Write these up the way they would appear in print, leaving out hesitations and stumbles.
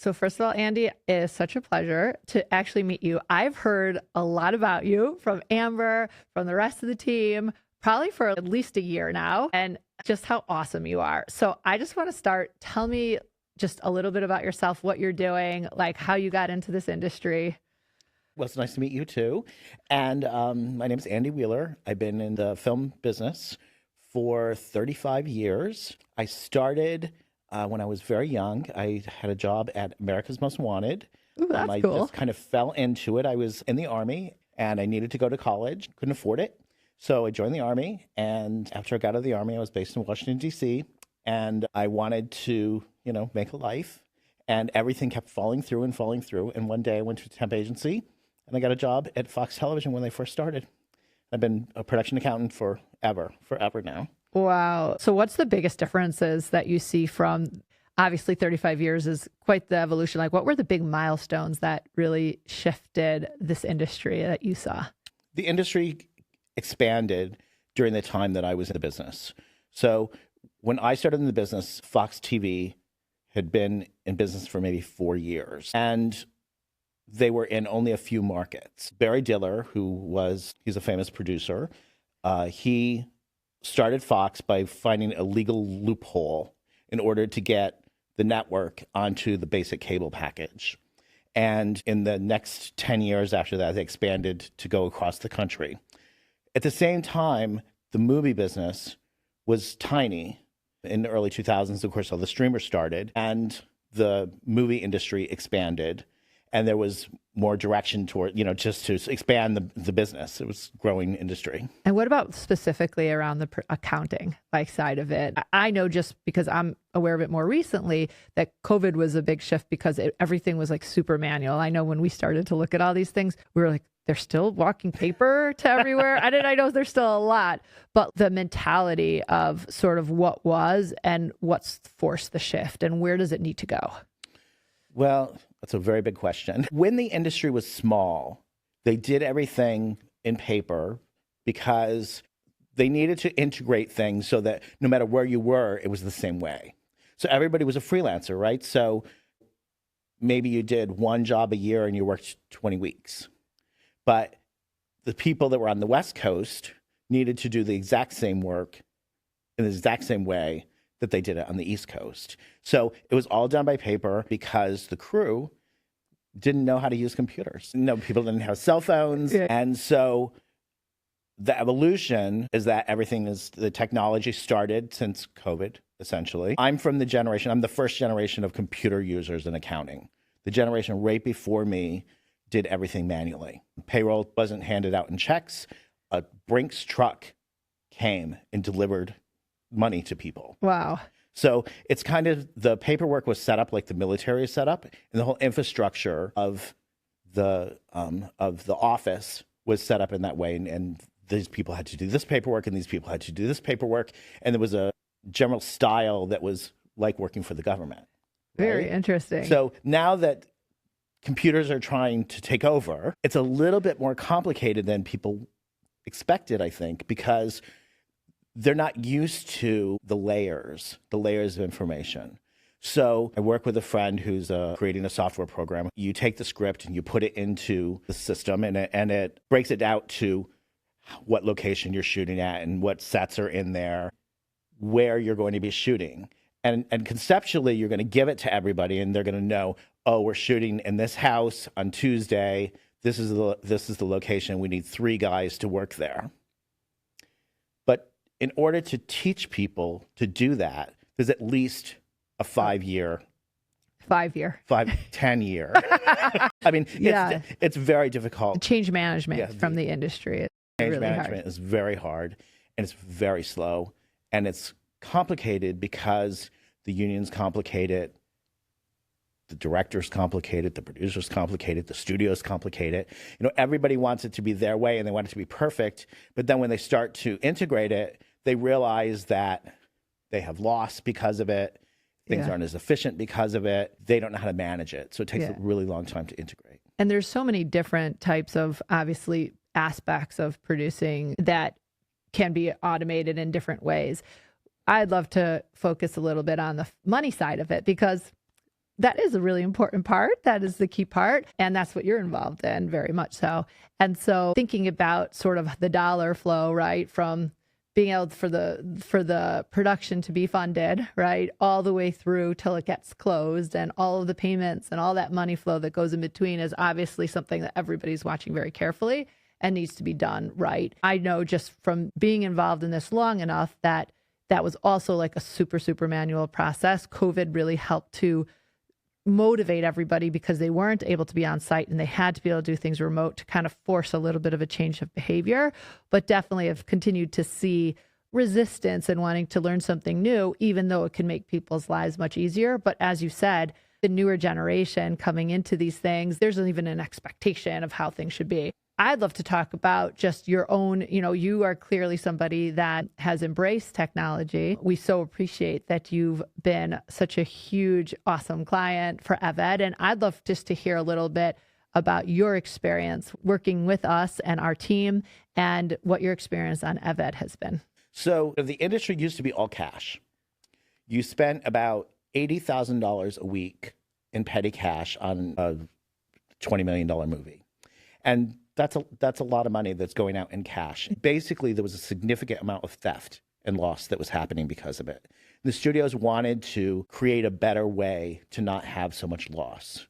So first of all, Andy, it is such a pleasure to actually meet you. I've heard a lot about you from Amber, from the rest of the team, probably for at least a year now, and just how awesome you are. So I just want to start. Tell me just a little bit about yourself, what you're doing, like how you got into this industry. Well, it's nice to meet you too. And my name is Andy Wheeler. I've been in the film business for 35 years. I started when I was very young. I had a job at America's Most Wanted. Ooh, that's I cool. just kind of fell into it. I was in the Army and I needed to go to college, couldn't afford it. So I joined the Army. And after I got out of the Army, I was based in Washington, D.C. And I wanted to, make a life. And everything kept falling through and falling through. And one day I went to a temp agency and I got a job at Fox Television when they first started. I've been a production accountant forever now. Wow. So what's the biggest differences that you see from, obviously 35 years is quite the evolution. Like what were the big milestones that really shifted this industry that you saw? The industry expanded during the time that I was in the business. So when I started in the business, Fox TV had been in business for maybe 4 years. And they were in only a few markets. Barry Diller, he's a famous producer, he started Fox by finding a legal loophole in order to get the network onto the basic cable package. And in the next 10 years after that, they expanded to go across the country. At the same time, the movie business was tiny. In the early 2000s, of course, all the streamers started and the movie industry expanded. And there was more direction toward, just to expand the business. It was a growing industry. And what about specifically around the accounting side of it? I know just because I'm aware of it more recently that COVID was a big shift because everything was super manual. I know when we started to look at all these things, we were like, they're still walking paper to everywhere. I know there's still a lot, but the mentality of sort of what was and what's forced the shift and where does it need to go? Well, that's a very big question. When the industry was small, they did everything in paper because they needed to integrate things so that no matter where you were, it was the same way. So everybody was a freelancer, right? So maybe you did one job a year and you worked 20 weeks. But the people that were on the West Coast needed to do the exact same work in the exact same way that they did it on the East Coast. So it was all done by paper because the crew didn't know how to use computers. No, people didn't have cell phones. Yeah. And so the evolution is that the technology started since COVID, essentially. I'm the first generation of computer users in accounting. The generation right before me did everything manually. Payroll wasn't handed out in checks. A Brinks truck came and delivered money to people. Wow. So it's kind of, the paperwork was set up like the military is set up, and the whole infrastructure of the office was set up in that way. And these people had to do this paperwork, and these people had to do this paperwork, and there was a general style that was like working for the government. Right? Very interesting. So now that computers are trying to take over, it's a little bit more complicated than people expected, I think, because they're not used to the layers of information. So I work with a friend who's creating a software program. You take the script and you put it into the system, and it breaks it out to what location you're shooting at and what sets are in there, where you're going to be shooting. And conceptually, you're going to give it to everybody, and they're going to know, oh, we're shooting in this house on Tuesday. This is the location. We need 3 guys to work there. But in order to teach people to do that, there's at least a 5-year. 10 year. I mean, it's very difficult. Change management from the industry. Change management is very hard, and it's very slow, and it's complicated because the unions complicate it, the directors complicate it, the producers complicate it, the studios complicate it. Everybody wants it to be their way and they want it to be perfect. But then when they start to integrate it, they realize that they have loss because of it. Things aren't as efficient because of it. They don't know how to manage it. So it takes a really long time to integrate. And there's so many different types of, obviously, aspects of producing that can be automated in different ways. I'd love to focus a little bit on the money side of it because that is a really important part. That is the key part. And that's what you're involved in, very much so. And so thinking about sort of the dollar flow, right, from being able for the production to be funded, right, all the way through till it gets closed, and all of the payments and all that money flow that goes in between is obviously something that everybody's watching very carefully and needs to be done right. I know just from being involved in this long enough that was also like a super, super manual process. COVID really helped to motivate everybody because they weren't able to be on site and they had to be able to do things remote to kind of force a little bit of a change of behavior, but definitely have continued to see resistance and wanting to learn something new, even though it can make people's lives much easier. But as you said, the newer generation coming into these things, there's even an expectation of how things should be. I'd love to talk about just your own, you are clearly somebody that has embraced technology. We so appreciate that you've been such a huge, awesome client for EVED. And I'd love just to hear a little bit about your experience working with us and our team and what your experience on EVED has been. So the industry used to be all cash. You spent about $80,000 a week in petty cash on a $20 million movie. And that's a lot of money that's going out in cash. Basically, there was a significant amount of theft and loss that was happening because of it. The studios wanted to create a better way to not have so much loss.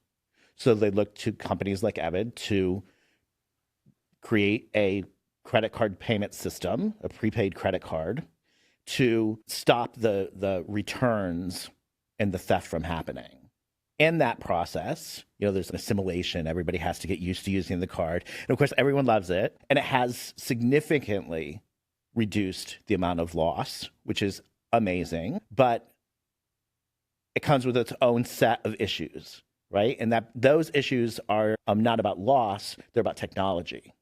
So they looked to companies like EVED to create a credit card payment system, a prepaid credit card, to stop the returns and the theft from happening. In that process, there's an assimilation. Everybody has to get used to using the card. And of course, everyone loves it. And it has significantly reduced the amount of loss, which is amazing. But it comes with its own set of issues, right? And that those issues are not about loss, they're about technology.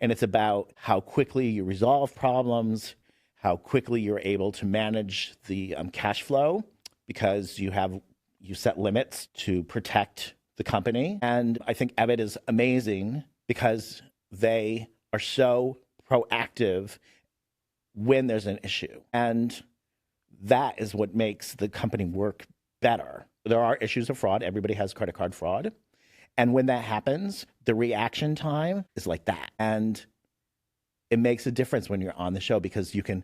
And it's about how quickly you resolve problems, how quickly you're able to manage the cash flow, because you set limits to protect the company. And I think EVED is amazing because they are so proactive when there's an issue. And that is what makes the company work better. There are issues of fraud. Everybody has credit card fraud. And when that happens, the reaction time is like that. And it makes a difference when you're on the show because you can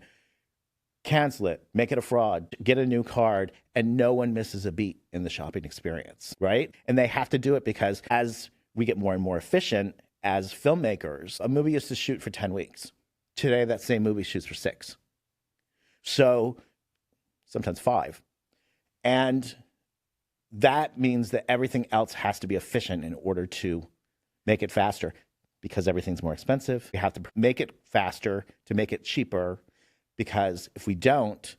cancel it, make it a fraud, get a new card, and no one misses a beat in the shopping experience, right? And they have to do it because as we get more and more efficient as filmmakers, a movie used to shoot for 10 weeks. Today, that same movie shoots for 6. So sometimes 5. And that means that everything else has to be efficient in order to make it faster because everything's more expensive. We have to make it faster to make it cheaper. Because if we don't,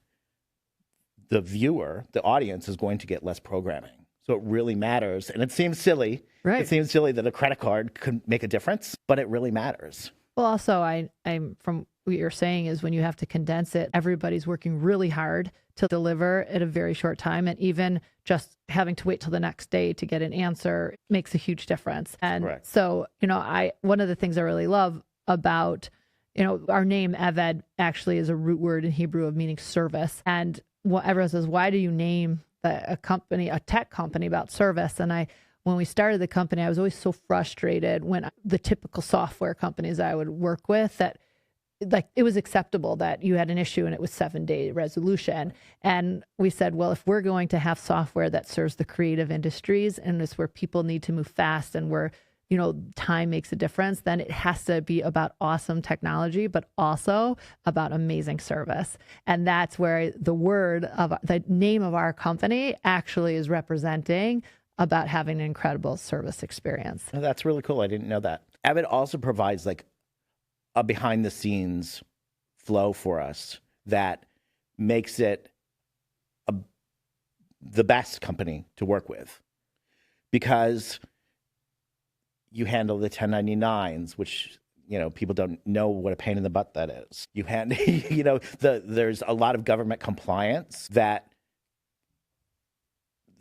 the viewer, the audience is going to get less programming. So it really matters. And it seems silly. Right. It seems silly that a credit card could make a difference, but it really matters. Well, also, I'm from what you're saying is when you have to condense it, everybody's working really hard to deliver in a very short time. And even just having to wait till the next day to get an answer makes a huge difference. And Correct. So, one of the things I really love about our name EVED actually is a root word in Hebrew of meaning service. And everyone says, why do you name a tech company about service? And when we started the company, I was always so frustrated when the typical software companies I would work with that it was acceptable that you had an issue and it was 7-day resolution. And we said, well, if we're going to have software that serves the creative industries and it's where people need to move fast and where time makes a difference, then it has to be about awesome technology, but also about amazing service. And that's where the name of our company actually is representing about having an incredible service experience. Oh, that's really cool. I didn't know that. EVED also provides a behind the scenes flow for us that makes it the best company to work with because you handle the 1099s, which, people don't know what a pain in the butt that is. You there's a lot of government compliance that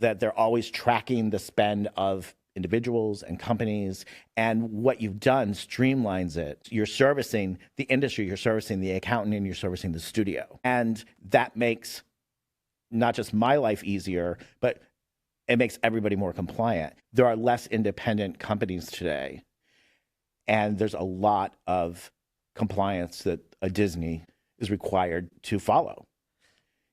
they're always tracking the spend of individuals and companies. And what you've done streamlines it. You're servicing the industry, you're servicing the accountant, and you're servicing the studio. And that makes not just my life easier, but it makes everybody more compliant. There are less independent companies today, and there's a lot of compliance that a Disney is required to follow.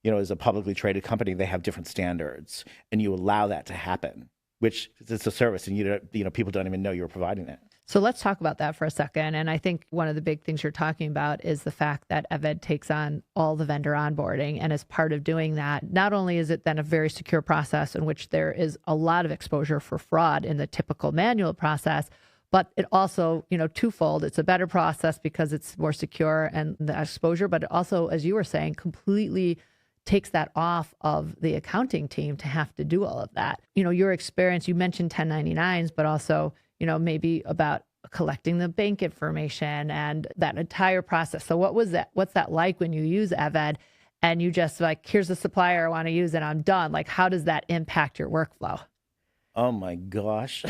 As a publicly traded company, they have different standards, and you allow that to happen, which it's a service, and people don't even know you're providing it. So let's talk about that for a second. And I think one of the big things you're talking about is the fact that Eved takes on all the vendor onboarding. And as part of doing that, not only is it then a very secure process in which there is a lot of exposure for fraud in the typical manual process, but it also, twofold. It's a better process because it's more secure and the exposure, but it also, as you were saying, completely takes that off of the accounting team to have to do all of that. Your experience, you mentioned 1099s, but also, maybe about collecting the bank information and that entire process. So what's that like when you use Eved and you just like, here's a supplier I want to use and I'm done? Like, how does that impact your workflow? Oh my gosh.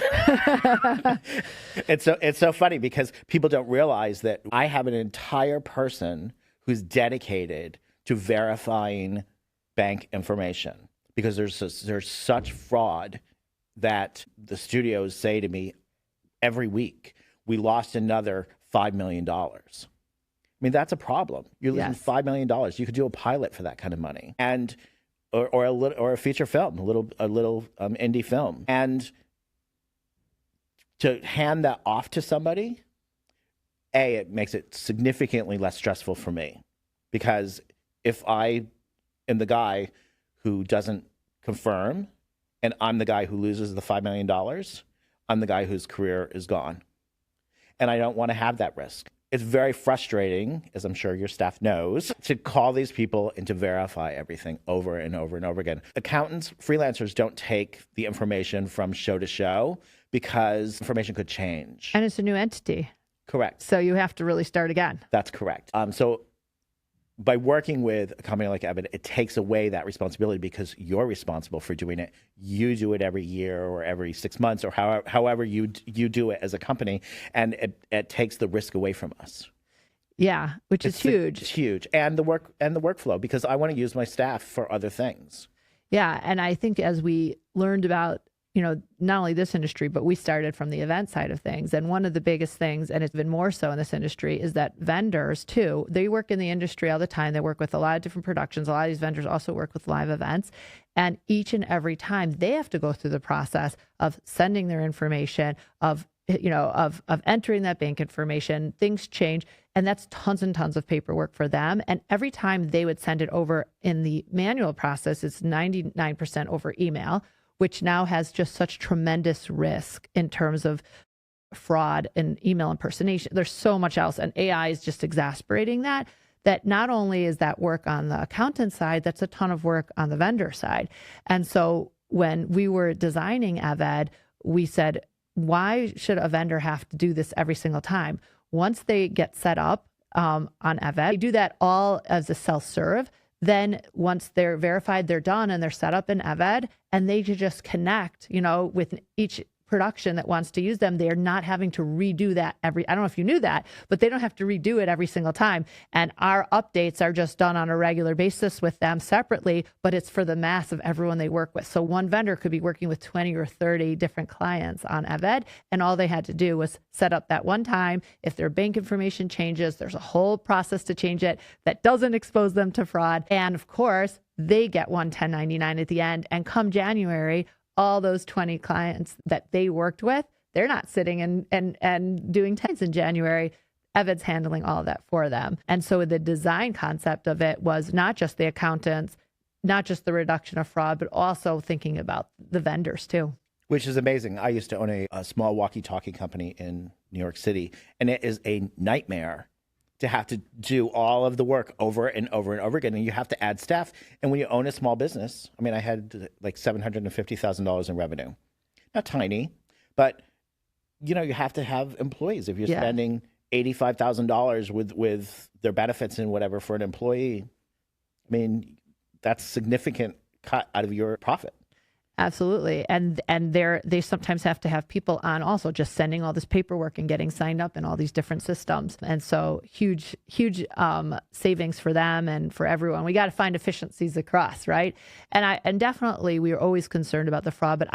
It's so funny because people don't realize that I have an entire person who's dedicated to verifying bank information because there's such fraud that the studios say to me every week, we lost another $5 million. I mean, that's a problem. You're losing $5 million. You could do a pilot for that kind of money, and or a feature film, a little indie film, and to hand that off to somebody, it makes it significantly less stressful for me, because if I am the guy who doesn't confirm, and I'm the guy who loses the $5 million, I'm the guy whose career is gone. And I don't want to have that risk. It's very frustrating, as I'm sure your staff knows, to call these people and to verify everything over and over and over again. Accountants, freelancers don't take the information from show to show because information could change. And it's a new entity. Correct. So you have to really start again. That's correct. So by working with a company like Eved, it takes away that responsibility because you're responsible for doing it. You do it every year or every 6 months or however you do it as a company, and it takes the risk away from us. Yeah, which is huge. It's huge, and the workflow, because I want to use my staff for other things. Yeah, and I think as we learned about not only this industry, but we started from the event side of things. And one of the biggest things, and it's been more so in this industry, is that vendors too, they work in the industry all the time. They work with a lot of different productions. A lot of these vendors also work with live events. And each and every time they have to go through the process of sending their information, of entering that bank information. Things change. And that's tons and tons of paperwork for them. And every time they would send it over in the manual process, it's 99% over email, which now has just such tremendous risk in terms of fraud and email impersonation. There's so much else. And AI is just exasperating that not only is that work on the accountant side, that's a ton of work on the vendor side. And so when we were designing Eved, we said, why should a vendor have to do this every single time? Once they get set up on Eved, they do that all as a self-serve. Then once they're verified, they're done and they're set up in Eved, and they just connect, with each production that wants to use them. They are not having to redo that I don't know if you knew that, but they don't have to redo it every single time. And our updates are just done on a regular basis with them separately, but it's for the mass of everyone they work with. So one vendor could be working with 20 or 30 different clients on Eved, and all they had to do was set up that one time. If their bank information changes, there's a whole process to change it that doesn't expose them to fraud. And of course, they get one 1099 at the end. And come January, all those 20 clients that they worked with, they're not sitting and doing tens in January. Eved's handling all of that for them. And so the design concept of it was not just the accountants, not just the reduction of fraud, but also thinking about the vendors too. Which is amazing. I used to own a small walkie-talkie company in New York City, and it is a nightmare to have to do all of the work over and over and over again. And you have to add staff. And when you own a small business, I mean, I had like $750,000 in revenue. Not tiny, but you have to have employees. If you're spending $85,000 with their benefits and whatever for an employee, I mean, that's significant cut out of your profit. Absolutely. And they sometimes have to have people on also just sending all this paperwork and getting signed up in all these different systems. And so huge savings for them and for everyone. We got to find efficiencies across, right? And definitely we are always concerned about the fraud, but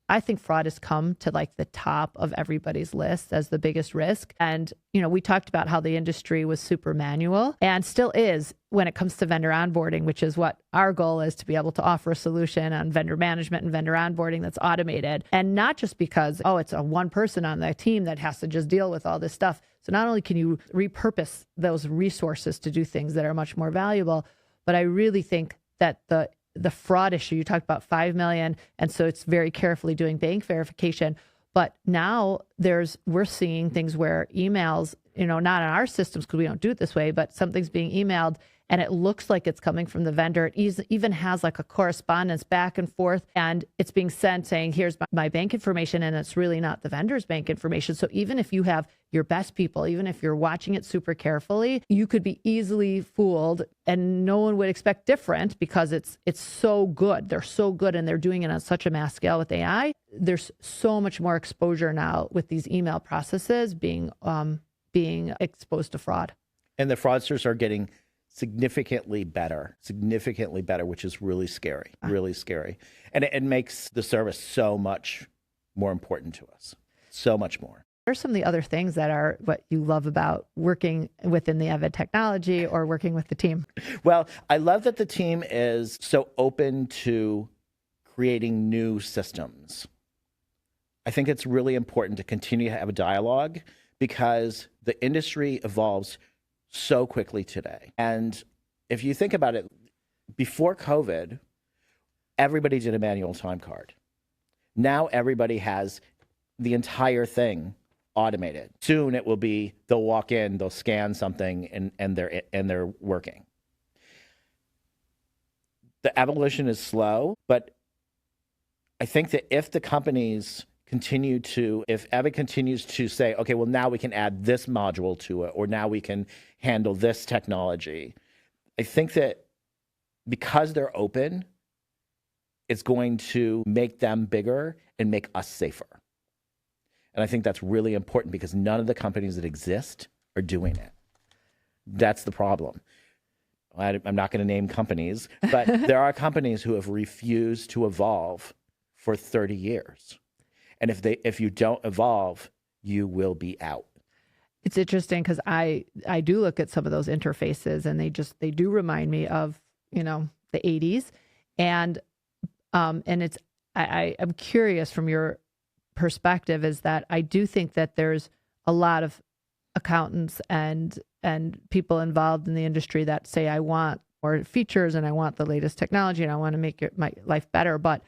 I think fraud has come to like the top of everybody's list as the biggest risk. And, we talked about how the industry was super manual and still is when it comes to vendor onboarding, which is what our goal is, to be able to offer a solution on vendor management and vendor onboarding that's automated. And not just because, it's a one person on the team that has to just deal with all this stuff. So not only can you repurpose those resources to do things that are much more valuable, but I really think that the fraud issue, you talked about 5 million. And so it's very carefully doing bank verification. But now we're seeing things where emails, not in our systems because we don't do it this way, but something's being emailed and it looks like it's coming from the vendor. It even has like a correspondence back and forth, and it's being sent saying, here's my bank information, and it's really not the vendor's bank information. So even if you have your best people, even if you're watching it super carefully, you could be easily fooled, and no one would expect different because it's so good. They're so good, and they're doing it on such a mass scale with AI. There's so much more exposure now with these email processes being exposed to fraud. And the fraudsters are getting significantly better, which is really scary, And it makes the service so much more important to us, so much more. What are some of the other things that are what you love about working within the Evid technology or working with the team? Well, I love that the team is so open to creating new systems. I think it's really important to continue to have a dialogue because the industry evolves so quickly today. And if you think about it, before COVID, everybody did a manual time card. Now everybody has the entire thing automated. Soon it will be, they'll walk in, they'll scan something, and they're working. The evolution is slow, but I think that if the companies if Evid continues to say, okay, well, now we can add this module to it, or now we can handle this technology, I think that because they're open, it's going to make them bigger and make us safer. And I think that's really important because none of the companies that exist are doing it. That's the problem. I'm not going to name companies, but there are companies who have refused to evolve for 30 years. And if you don't evolve, you will be out. It's interesting because I do look at some of those interfaces and they do remind me of, the 80s. And I'm curious from your perspective is that I do think that there's a lot of accountants and people involved in the industry that say, I want more features and I want the latest technology and I want to make my life better. But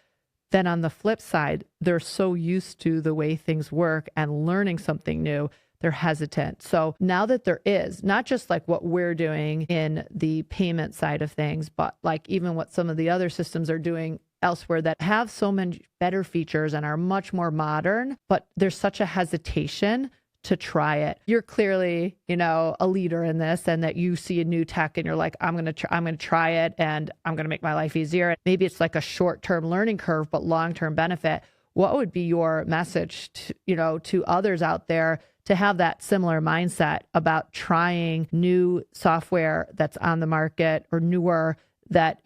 then on the flip side, they're so used to the way things work and learning something new, they're hesitant. So now that there is not just like what we're doing in the payment side of things, but like even what some of the other systems are doing elsewhere that have so many better features and are much more modern, but there's such a hesitation to try it. You're clearly, a leader in this, and that you see a new tech and you're like, I'm going to try it and I'm going to make my life easier. Maybe it's like a short-term learning curve, but long-term benefit. What would be your message to others out there to have that similar mindset about trying new software that's on the market or newer that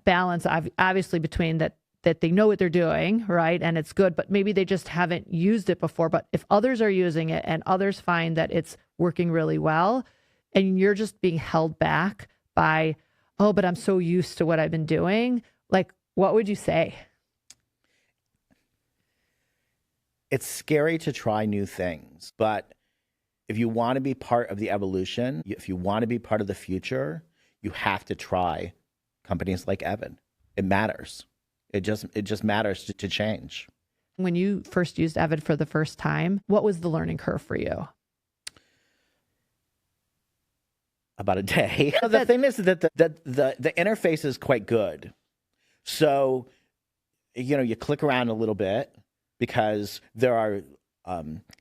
balance obviously between that they know what they're doing, right? And it's good, but maybe they just haven't used it before. But if others are using it and others find that it's working really well, and you're just being held back by, but I'm so used to what I've been doing, like, what would you say? It's scary to try new things, but if you want to be part of the evolution, if you want to be part of the future, you have to try companies like Evid. It matters. It just matters to change. When you first used Evid for the first time, what was the learning curve for you? About a day. The thing is that the interface is quite good. So, you click around a little bit because there are,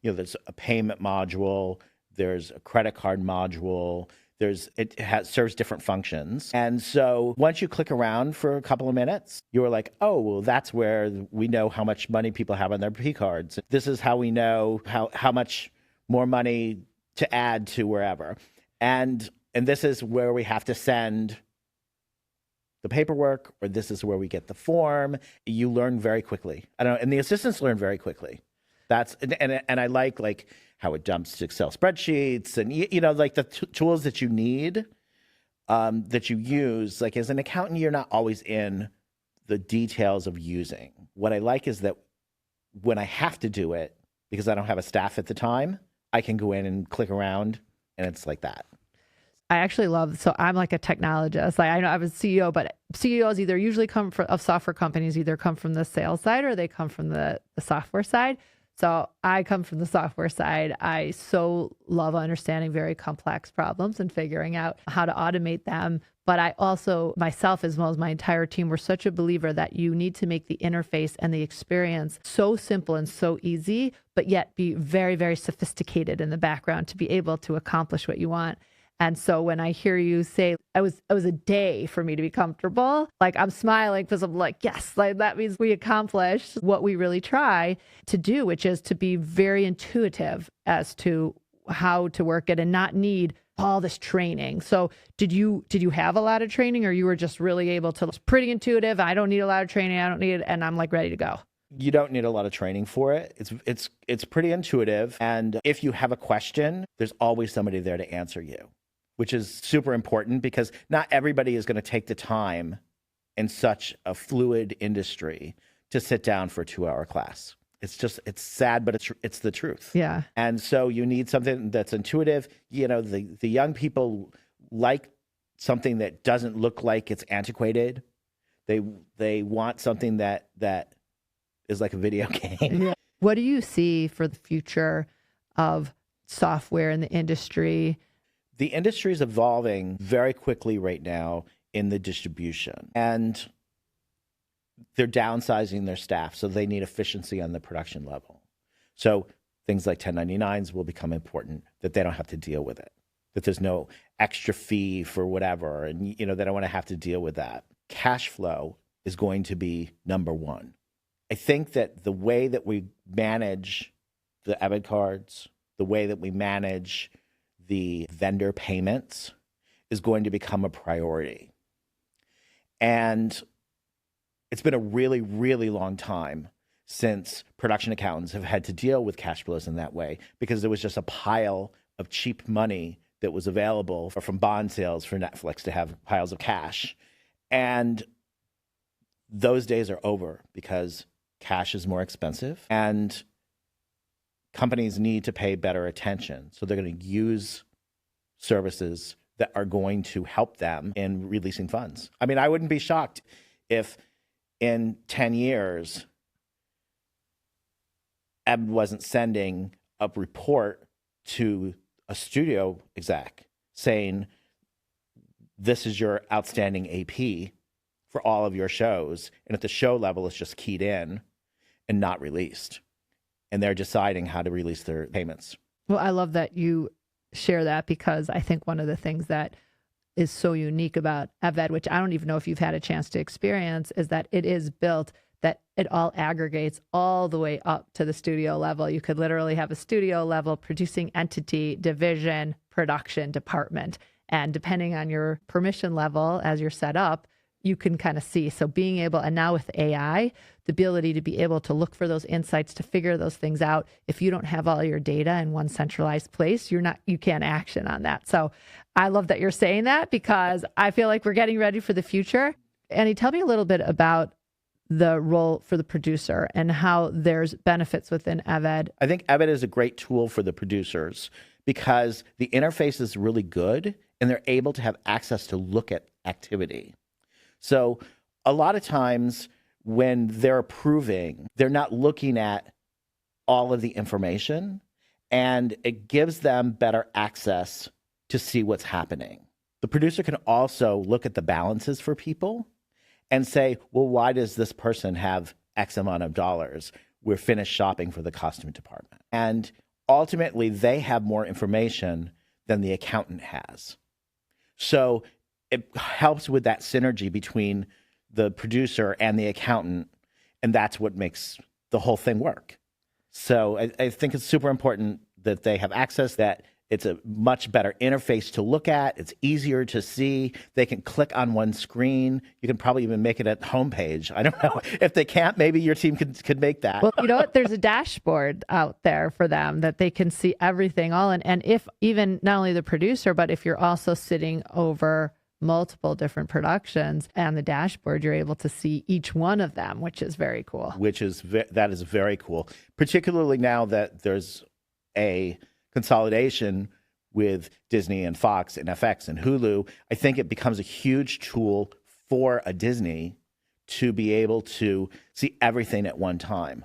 there's a payment module, there's a credit card module, serves different functions. And so once you click around for a couple of minutes, you're like, oh, well, that's where we know how much money people have on their P cards. This is how we know how much more money to add to wherever. And this is where we have to send the paperwork, or this is where we get the form. You learn very quickly. I don't know, and the assistants learn very quickly. And I like how it dumps to Excel spreadsheets and like the tools that you need, that you use. Like as an accountant, you're not always in the details of using. What I like is that when I have to do it, because I don't have a staff at the time, I can go in and click around, and it's like that. I actually so I'm like a technologist. Like I know I was a CEO, but CEOs either usually of software companies either come from the sales side or they come from the software side. So I come from the software side. I so love understanding very complex problems and figuring out how to automate them. But I also, myself as well as my entire team, we're such a believer that you need to make the interface and the experience so simple and so easy, but yet be very, very sophisticated in the background to be able to accomplish what you want. And so when I hear you say, it was a day for me to be comfortable, like I'm smiling because I'm like, yes, like that means we accomplished what we really try to do, which is to be very intuitive as to how to work it and not need all this training. So did you have a lot of training, or you were just really able to, it's pretty intuitive. I don't need a lot of training. I don't need it. And I'm like ready to go. You don't need a lot of training for it. It's pretty intuitive. And if you have a question, there's always somebody there to answer you, which is super important because not everybody is going to take the time in such a fluid industry to sit down for a 2-hour class. It's sad, but it's the truth. Yeah. And so you need something that's intuitive. The young people like something that doesn't look like it's antiquated. They want something that is like a video game. Yeah. What do you see for the future of software in the industry? The industry is evolving very quickly right now in the distribution, and they're downsizing their staff, so they need efficiency on the production level. So things like 1099s will become important, that they don't have to deal with it, that there's no extra fee for whatever, and they don't want to have to deal with that. Cash flow is going to be number one. I think that the way that we manage the debit cards, the way that we manage the vendor payments is going to become a priority. And it's been a really, really long time since production accountants have had to deal with cash flows in that way, because there was just a pile of cheap money that was available from bond sales for Netflix to have piles of cash. And those days are over because cash is more expensive and companies need to pay better attention. So they're going to use services that are going to help them in releasing funds. I mean, I wouldn't be shocked if in 10 years, Ebb wasn't sending a report to a studio exec saying, this is your outstanding AP for all of your shows. And at the show level, it's just keyed in and not released. And they're deciding how to release their payments. Well, I love that you share that, because I think one of the things that is so unique about EvEd, which I don't even know if you've had a chance to experience, is that it is built that it all aggregates all the way up to the studio level. You could literally have a studio level producing entity, division, production department. And depending on your permission level as you're set up, you can kind of see. So being able, and now with AI, the ability to be able to look for those insights, to figure those things out. If you don't have all your data in one centralized place, you can't action on that. So I love that you're saying that, because I feel like we're getting ready for the future. Annie, tell me a little bit about the role for the producer and how there's benefits within EvEd. I think EvEd is a great tool for the producers because the interface is really good and they're able to have access to look at activity. So a lot of times when they're approving, they're not looking at all of the information, and it gives them better access to see what's happening. The producer can also look at the balances for people and say, well, why does this person have X amount of dollars? We're finished shopping for the costume department. And ultimately, they have more information than the accountant has. So it helps with that synergy between the producer and the accountant, and that's what makes the whole thing work. So I think it's super important that they have access, that it's a much better interface to look at. It's easier to see. They can click on one screen. You can probably even make it at homepage. I don't know. If they can't, maybe your team could make that. Well, you know what? There's a dashboard out there for them that they can see everything all in. And if even not only the producer, but if you're also sitting over multiple different productions and the dashboard, you're able to see each one of them, which is very cool. That is very cool, particularly now that there's a consolidation with Disney and Fox and FX and Hulu. I think it becomes a huge tool for a Disney to be able to see everything at one time.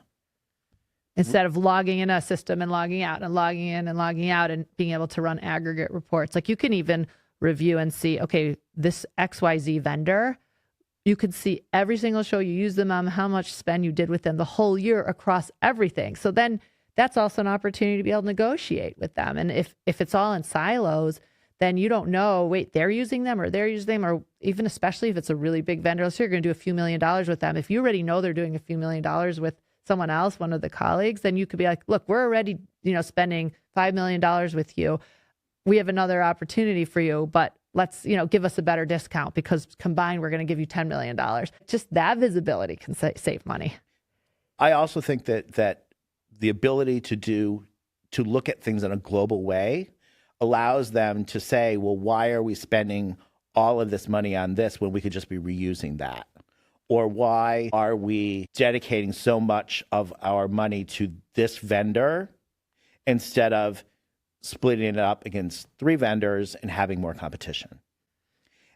Instead of logging in a system and logging out and logging in and logging out and being able to run aggregate reports. Like you can even review and see, okay, this XYZ vendor, you could see every single show you use them on, how much spend you did with them the whole year across everything. So then that's also an opportunity to be able to negotiate with them. And if it's all in silos, then you don't know, wait, they're using them or they're using them, or even especially if it's a really big vendor, so you're going to do a few $1 million with them. If you already know they're doing a few $1 million with someone else, one of the colleagues, then you could be like, look, we're already, spending $5 million with you. We have another opportunity for you, but let's, give us a better discount because combined, we're going to give you $10 million. Just that visibility can save money. I also think that the ability to look at things in a global way allows them to say, well, why are we spending all of this money on this when we could just be reusing that? Or why are we dedicating so much of our money to this vendor instead of splitting it up against 3 vendors and having more competition?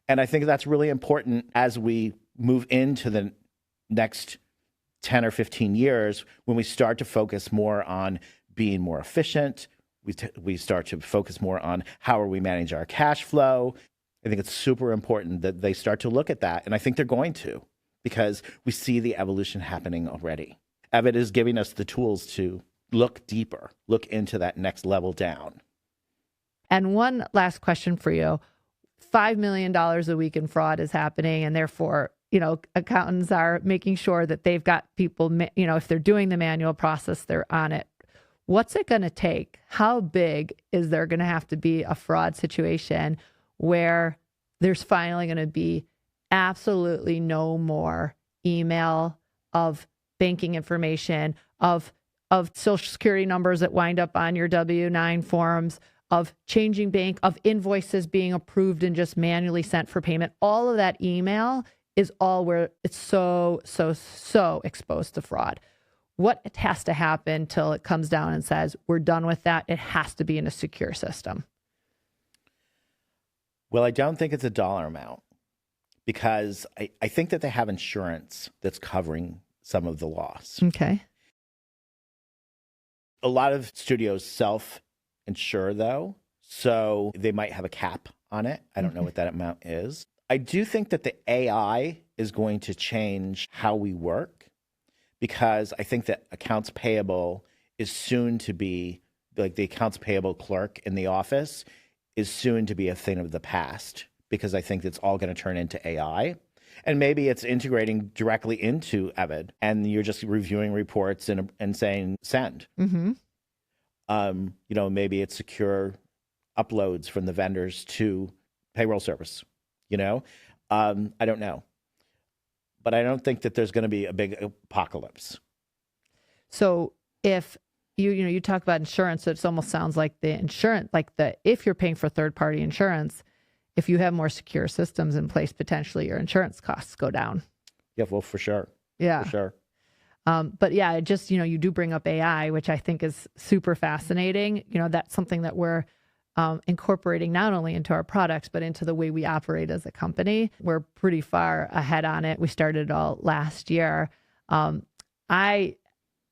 And I think that's really important as we move into the next 10 or 15 years, when we start to focus more on being more efficient, we start to focus more on how are we manage our cash flow. I think it's super important that they start to look at that. And I think they're going to, because we see the evolution happening already. Evid is giving us the tools to look deeper, look into that next level down. And one last question for you. $5 million a week in fraud is happening, and therefore, accountants are making sure that they've got people, if they're doing the manual process, they're on it. What's it going to take? How big is there going to have to be a fraud situation where there's finally going to be absolutely no more email of banking information, of social security numbers that wind up on your W-9 forms, of changing bank, of invoices being approved and just manually sent for payment? All of that email is all where it's so exposed to fraud. What has to happen till it comes down and says, we're done with that? It has to be in a secure system. Well, I don't think it's a dollar amount, because I think that they have insurance that's covering some of the loss. Okay. A lot of studios self-insure, though, so they might have a cap on it. I don't know what that amount is. I do think that the AI is going to change how we work, because I think that accounts payable is soon to be, like the accounts payable clerk in the office is soon to be a thing of the past, because I think it's all going to turn into AI. And maybe it's integrating directly into Evid, and you're just reviewing reports and saying send. Mm-hmm. Maybe it's secure uploads from the vendors to payroll service. I don't know. But I don't think that there's going to be a big apocalypse. So if you talk about insurance, it almost sounds like the insurance, if you're paying for third-party insurance, if you have more secure systems in place, potentially your insurance costs go down. Yeah, well, for sure. Yeah. For sure. But yeah, it just, you do bring up AI, which I think is super fascinating. That's something that we're incorporating not only into our products, but into the way we operate as a company. We're pretty far ahead on it. We started it all last year. I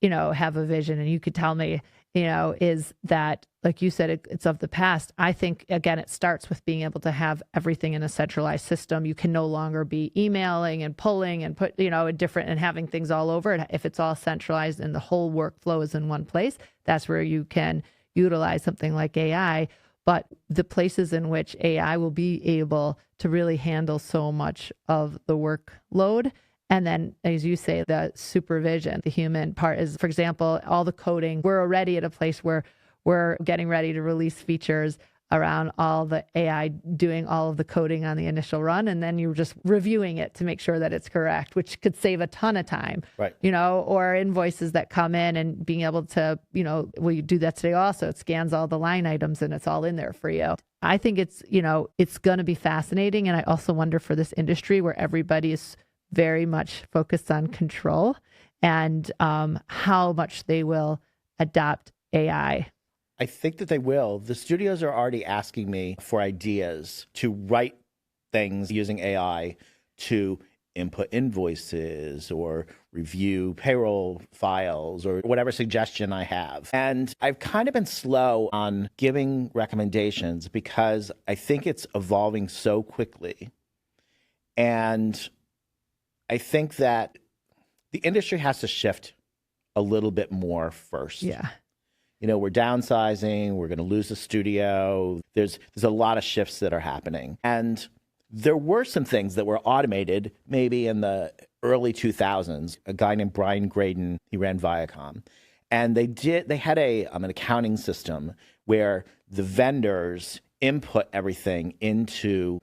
have a vision, and you could tell me, is that, like you said, it's of the past. I think, again, it starts with being able to have everything in a centralized system. You can no longer be emailing and pulling and put, different and having things all over it. If it's all centralized and the whole workflow is in one place, that's where you can utilize something like AI. but the places in which AI will be able to really handle so much of the workload. And then, as you say, the supervision, the human part is, for example, all the coding. We're already at a place where we're getting ready to release features around all the AI doing all of the coding on the initial run. And then you're just reviewing it to make sure that it's correct, which could save a ton of time, right? Or invoices that come in and being able to, we do that today also. It scans all the line items and it's all in there for you. I think it's going to be fascinating. And I also wonder for this industry where everybody is very much focused on control and how much they will adopt AI. I think that they will. The studios are already asking me for ideas to write things using AI to input invoices or review payroll files or whatever suggestion I have. And I've kind of been slow on giving recommendations because I think it's evolving so quickly. And I think that the industry has to shift a little bit more first. Yeah. We're downsizing, we're going to lose the studio. There's a lot of shifts that are happening. And there were some things that were automated maybe in the early 2000s. A guy named Brian Graydon, he ran Viacom. And they had an accounting system where the vendors input everything into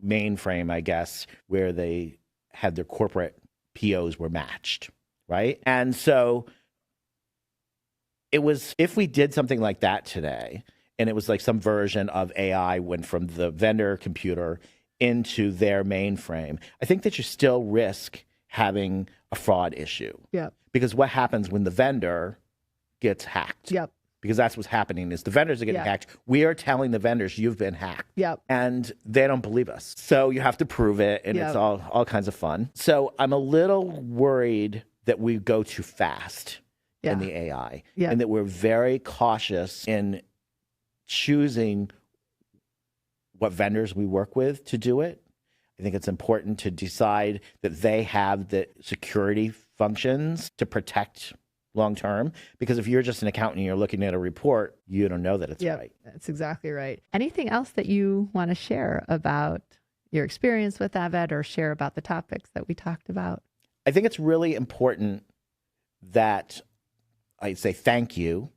mainframe, I guess, where they had their corporate POs were matched, right? And so it was, if we did something like that today, and it was like some version of AI went from the vendor computer into their mainframe, I think that you still risk having a fraud issue. Yeah. Because what happens when the vendor gets hacked? Yep. Because that's what's happening is the vendors are getting hacked. We are telling the vendors you've been hacked. Yep. And they don't believe us. So you have to prove it, and it's all kinds of fun. So I'm a little worried that we go too fast in the AI, and that we're very cautious in choosing what vendors we work with to do it. I think it's important to decide that they have the security functions to protect long term, because if you're just an accountant and you're looking at a report, you don't know that it's right. That's exactly right. Anything else that you want to share about your experience with Avid or share about the topics that we talked about? I think it's really important that I say thank you,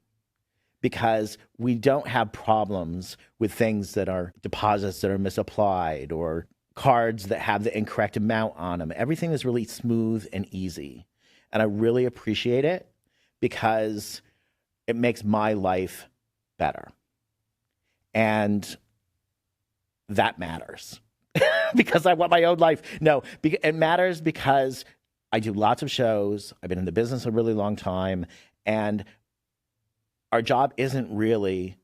because we don't have problems with things that are deposits that are misapplied or cards that have the incorrect amount on them. Everything is really smooth and easy. And I really appreciate it because it makes my life better. And that matters because I want my own life. No, it matters because I do lots of shows. I've been in the business a really long time. And our job isn't really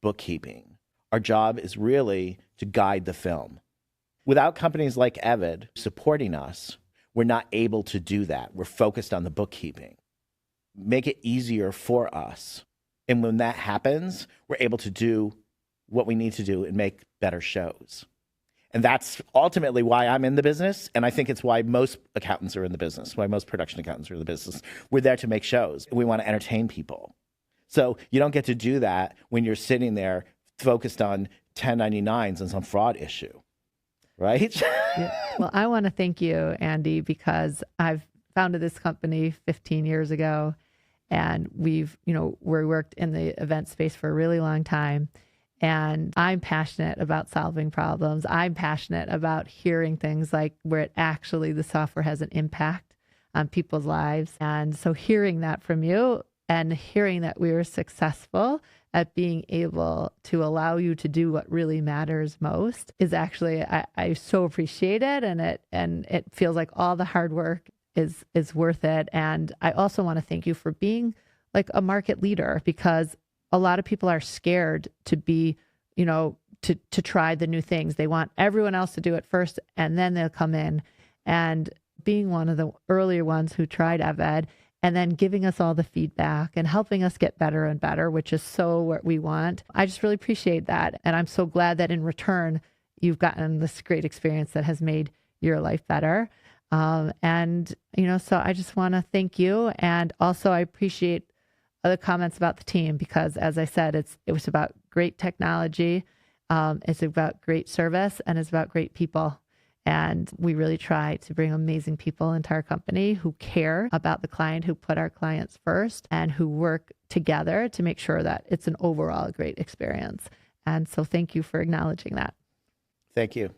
bookkeeping. Our job is really to guide the film. Without companies like Evid supporting us, we're not able to do that. We're focused on the bookkeeping. Make it easier for us. And when that happens, we're able to do what we need to do and make better shows. And that's ultimately why I'm in the business. And I think it's why most accountants are in the business, why most production accountants are in the business. We're there to make shows. We want to entertain people. So you don't get to do that when you're sitting there focused on 1099s and some fraud issue, right? Well, I want to thank you, Andy, because I've founded this company 15 years ago, and we worked in the event space for a really long time. And I'm passionate about solving problems. I'm passionate about hearing things like where the software has an impact on people's lives. And so hearing that from you and hearing that we were successful at being able to allow you to do what really matters most is actually, I so appreciate it. And it feels like all the hard work is worth it. And I also want to thank you for being like a market leader, because a lot of people are scared to be, to try the new things. They want everyone else to do it first, and then they'll come in. And being one of the earlier ones who tried Eved, and then giving us all the feedback and helping us get better and better, which is so what we want. I just really appreciate that. And I'm so glad that in return, you've gotten this great experience that has made your life better. So I just want to thank you. And also I appreciate the comments about the team, because as I said, it was about great technology. It's about great service, and it's about great people. And we really try to bring amazing people into our company who care about the client, who put our clients first, and who work together to make sure that it's an overall great experience. And so thank you for acknowledging that. Thank you.